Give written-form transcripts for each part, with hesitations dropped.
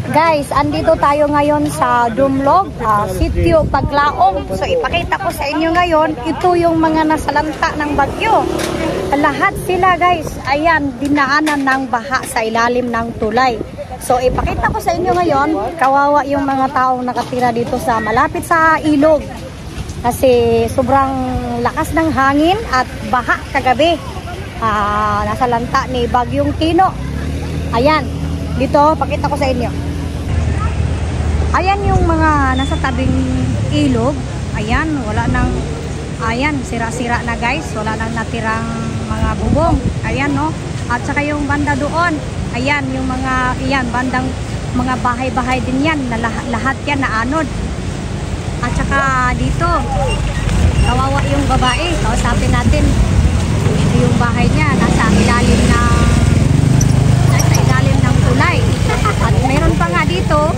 Guys, andito tayo ngayon sa Dumlog, Sitio Paglaom. So ipakita ko sa inyo ngayon, ito yung mga nasalanta ng bagyo. Lahat sila guys, ayan, dinaanan ng baha sa ilalim ng tulay. So ipakita ko sa inyo ngayon, kawawa yung mga taong nakatira dito sa malapit sa ilog. Kasi sobrang lakas ng hangin at baha kagabi. Nasalanta ni Bagyong Tino. Ayan, dito, pakita ko sa inyo. Ayan yung mga nasa tabing ilog. Ayan, wala nang, ayan, sira-sira na guys. Wala nang natirang mga bubong. Ayan, no? At saka yung banda doon. Ayan, yung mga, ayan, bandang mga bahay-bahay din yan. Na lahat yan na anod. At saka dito, kawawa yung babae. Kausapin natin. Ito yung bahay niya. Nasa ilalim ng tulay. At meron pa nga dito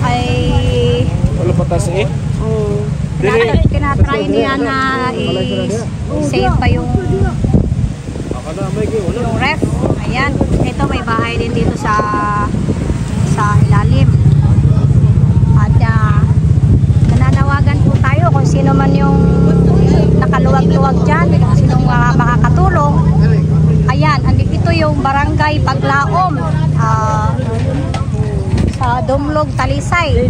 ay wala patas eh. Tinatry niya na i-save pa yung ref. Ayan, ito may bahay din dito sa ilalim. At nananawagan po tayo kung sino man yung nakaluwag-luwag dyan, kung sinong makakatulong. Ayan, ito yung Barangay Paglaom sa Dumlog, Talisay.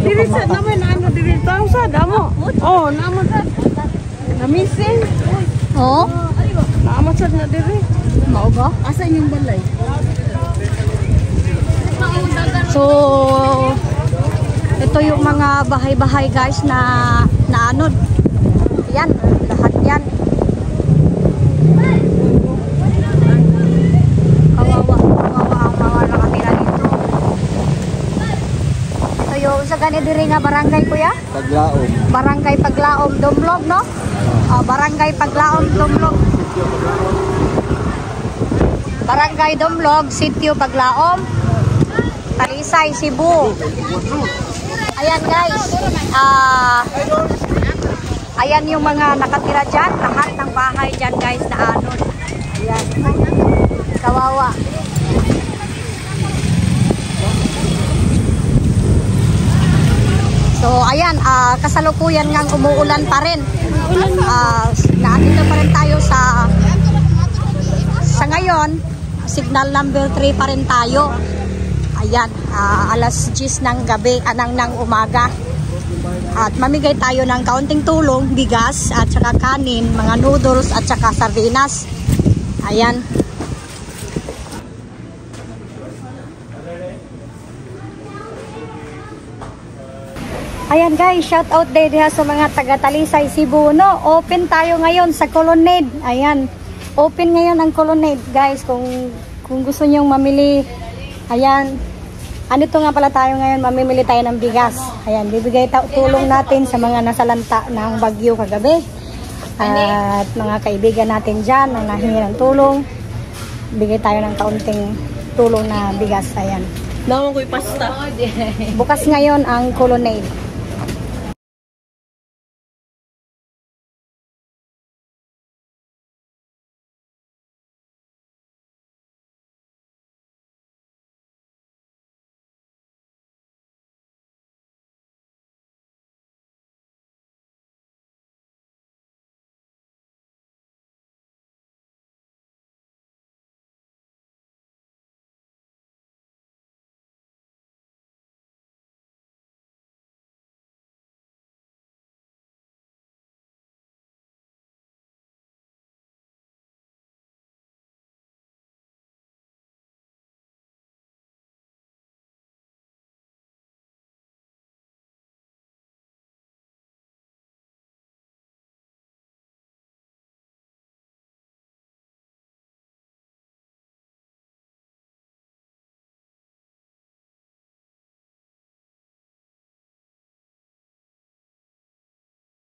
Diri sa naman ano diri taw sa damo. Oh, naman sa. Namisin. Oh, Naman sa na diri. mao ba? Asa inyong balay? So, ito yung mga bahay-bahay guys na anod. Yan, lahat yan. Kawawa ang mga nakatira dito. Ito yung sa ganito rin nga barangay kuya? Paglaom. Barangay Paglaom, Dumlog, no? Barangay Paglaom, Dumlog. Barangay Dumlog, Sitio Paglaom, Talisay, Cebu. Ayan guys, ayan yung mga nakatira dyan, lahat ng bahay dyan guys na anod. Ayan, kawawa. So ayan, kasalukuyan ngang umuulan pa rin. Naandito pa rin tayo sa ngayon, signal number 3 pa rin tayo. Ayan, alas 10 ng gabi, ng umaga. At mamigay tayo ng kaunting tulong, bigas, at saka kanin, mga noodles, at saka sardinas. Ayan. Ayan guys, shout out day diha sa mga taga Talisay, Cebu, no? Open tayo ngayon sa Colonnade. Ayan, open ngayon ang Colonnade, guys. Kung gusto nyong mamili, ayan. Andito nga pala tayo ngayon, mamimili tayo ng bigas. Ayan, bibigay tulong natin sa mga nasalanta ng bagyo kagabi. At mga kaibigan natin dyan na nahingi ng tulong. Bigay tayo ng kaunting tulong na bigas. Ayan. Naman ko'y pasta. Bukas ngayon ang Colonnade.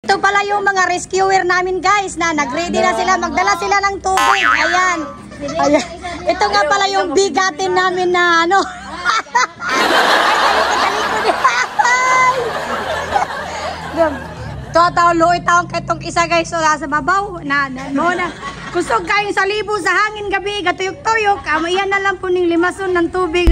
Ito pala yung mga rescuer namin guys na nag-ready na sila, magdala sila ng tubig. Ayan. Ayan. Ito nga pala yung bigatin namin na ano. Talikod. Totoo, luoy taong ketong isa guys, so nasa babaw na mo na Kusog kayong sa libo sa hangin gabi, gatuyok-tuyok. Iyan na lang po ning limason ng tubig.